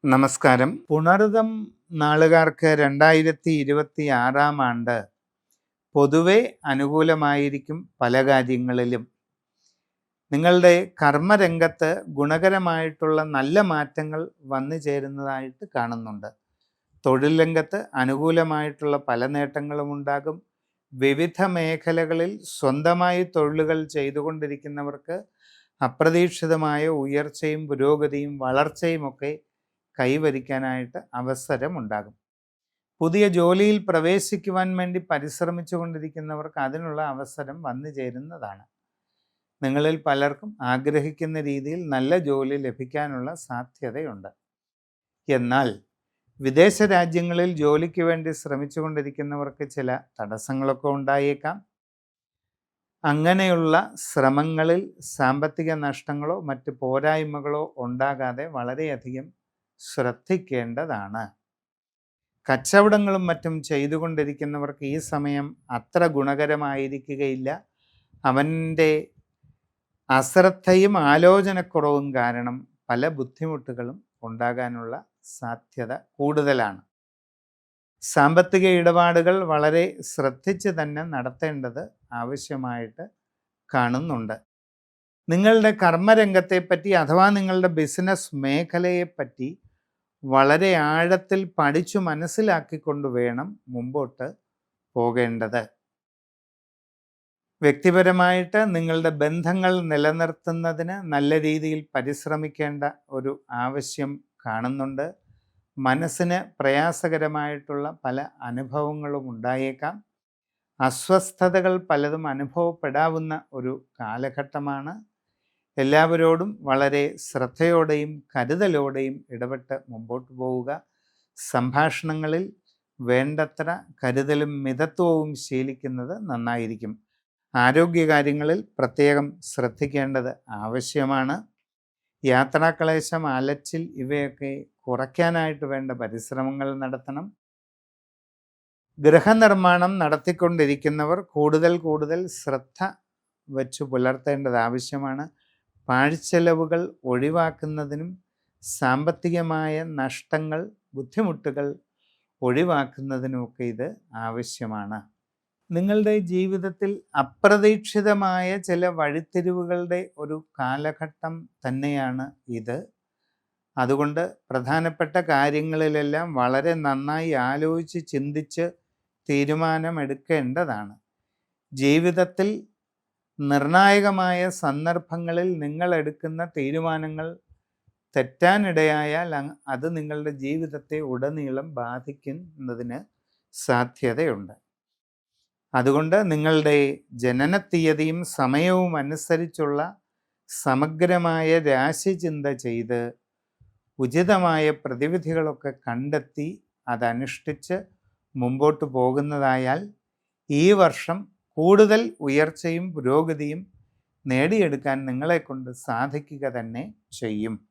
നമസ്കാരം. പുണർതം നാളുകാർക്ക് 2026 പൊതുവെ അനുകൂലമായിരിക്കും. പല കാര്യങ്ങളിലും നിങ്ങളുടെ കർമ്മരംഗത്ത് ഗുണകരമായിട്ടുള്ള നല്ല മാറ്റങ്ങൾ വന്നു ചേരുന്നതായിട്ട് കാണുന്നുണ്ട്. തൊഴിൽ രംഗത്ത് അനുകൂലമായിട്ടുള്ള പല നേട്ടങ്ങളും ഉണ്ടാകും. വിവിധ മേഖലകളിൽ സ്വന്തമായി തൊഴിലുകൾ ചെയ്തുകൊണ്ടിരിക്കുന്നവർക്ക് അപ്രതീക്ഷിതമായ ഉയർച്ചയും പുരോഗതിയും വളർച്ചയുമൊക്കെ കൈവരിക്കാനായിട്ട് അവസരമുണ്ടാകും. പുതിയ ജോലിയിൽ പ്രവേശിക്കുവാൻ വേണ്ടി പരിശ്രമിച്ചു കൊണ്ടിരിക്കുന്നവർക്ക് അതിനുള്ള അവസരം വന്നു ചേരുന്നതാണ്. നിങ്ങളിൽ പലർക്കും ആഗ്രഹിക്കുന്ന രീതിയിൽ നല്ല ജോലി ലഭിക്കാനുള്ള സാധ്യതയുണ്ട്. എന്നാൽ വിദേശ രാജ്യങ്ങളിൽ ജോലിക്ക് വേണ്ടി ശ്രമിച്ചു കൊണ്ടിരിക്കുന്നവർക്ക് ചില തടസ്സങ്ങളൊക്കെ ഉണ്ടായേക്കാം. അങ്ങനെയുള്ള ശ്രമങ്ങളിൽ സാമ്പത്തിക നഷ്ടങ്ങളോ മറ്റ് പോരായ്മകളോ ഉണ്ടാകാതെ വളരെയധികം ശ്രദ്ധിക്കേണ്ടതാണ്. കച്ചവടങ്ങളും മറ്റും ചെയ്തുകൊണ്ടിരിക്കുന്നവർക്ക് ഈ സമയം അത്ര ഗുണകരമായിരിക്കുകയില്ല. അവൻ്റെ അശ്രദ്ധയും ആലോചനക്കുറവും കാരണം പല ബുദ്ധിമുട്ടുകളും ഉണ്ടാകാനുള്ള സാധ്യത കൂടുതലാണ്. സാമ്പത്തിക ഇടപാടുകൾ വളരെ ശ്രദ്ധിച്ച് തന്നെ നടത്തേണ്ടത് ആവശ്യമായിട്ട് കാണുന്നുണ്ട്. നിങ്ങളുടെ കർമ്മരംഗത്തെപ്പറ്റി അഥവാ നിങ്ങളുടെ ബിസിനസ് മേഖലയെപ്പറ്റി വളരെ ആഴത്തിൽ പഠിച്ചു മനസ്സിലാക്കിക്കൊണ്ട് വേണം മുമ്പോട്ട് പോകേണ്ടത്. വ്യക്തിപരമായിട്ട് നിങ്ങളുടെ ബന്ധങ്ങൾ നിലനിർത്തുന്നതിന് നല്ല രീതിയിൽ പരിശ്രമിക്കേണ്ട ഒരു ആവശ്യം കാണുന്നുണ്ട്. മനസ്സിന് പ്രയാസകരമായിട്ടുള്ള പല അനുഭവങ്ങളും ഉണ്ടായേക്കാം. അസ്വസ്ഥതകൾ പലതും അനുഭവപ്പെടാവുന്ന ഒരു കാലഘട്ടമാണ്. എല്ലാവരോടും വളരെ ശ്രദ്ധയോടെയും കരുതലോടെയും ഇടപെട്ട് മുമ്പോട്ട് പോവുക. സംഭാഷണങ്ങളിൽ വേണ്ടത്ര കരുതലും മിതത്വവും ശീലിക്കുന്നത് നന്നായിരിക്കും. ആരോഗ്യകാര്യങ്ങളിൽ പ്രത്യേകം ശ്രദ്ധിക്കേണ്ടത് ആവശ്യമാണ്. യാത്രാക്ലേശം, അലച്ചിൽ ഇവയൊക്കെ കുറയ്ക്കാനായിട്ട് വേണ്ട പരിശ്രമങ്ങൾ നടത്തണം. ഗൃഹനിർമ്മാണം നടത്തിക്കൊണ്ടിരിക്കുന്നവർ കൂടുതൽ ശ്രദ്ധ വച്ചു പുലർത്തേണ്ടത് ആവശ്യമാണ്. പാഴ്ചെലവുകൾ ഒഴിവാക്കുന്നതിനും സാമ്പത്തികമായ നഷ്ടങ്ങൾ, ബുദ്ധിമുട്ടുകൾ ഒഴിവാക്കുന്നതിനുമൊക്കെ ഇത് ആവശ്യമാണ്. നിങ്ങളുടെ ജീവിതത്തിൽ അപ്രതീക്ഷിതമായ ചില വഴിത്തിരിവുകളുടെ ഒരു കാലഘട്ടം തന്നെയാണ് ഇത്. അതുകൊണ്ട് പ്രധാനപ്പെട്ട കാര്യങ്ങളിലെല്ലാം വളരെ നന്നായി ആലോചിച്ച് ചിന്തിച്ച് തീരുമാനമെടുക്കേണ്ടതാണ്. ജീവിതത്തിൽ നിർണായകമായ സന്ദർഭങ്ങളിൽ നിങ്ങൾ എടുക്കുന്ന തീരുമാനങ്ങൾ തെറ്റാനിടയായാൽ അത് നിങ്ങളുടെ ജീവിതത്തെ ഉടനീളം ബാധിക്കുന്നതിന് സാധ്യതയുണ്ട്. അതുകൊണ്ട് നിങ്ങളുടെ ജനനത്തീയതിയും സമയവും അനുസരിച്ചുള്ള സമഗ്രമായ രാശിചിന്ത ചെയ്ത് ഉചിതമായ പ്രതിവിധികളൊക്കെ കണ്ടെത്തി അതനുഷ്ഠിച്ച് മുമ്പോട്ട് പോകുന്നതായാൽ ഈ വർഷം കൂടുതൽ ഉയർച്ചയും പുരോഗതിയും നേടിയെടുക്കാൻ നിങ്ങളെക്കൊണ്ട് സാധിക്കുക തന്നെ ചെയ്യും.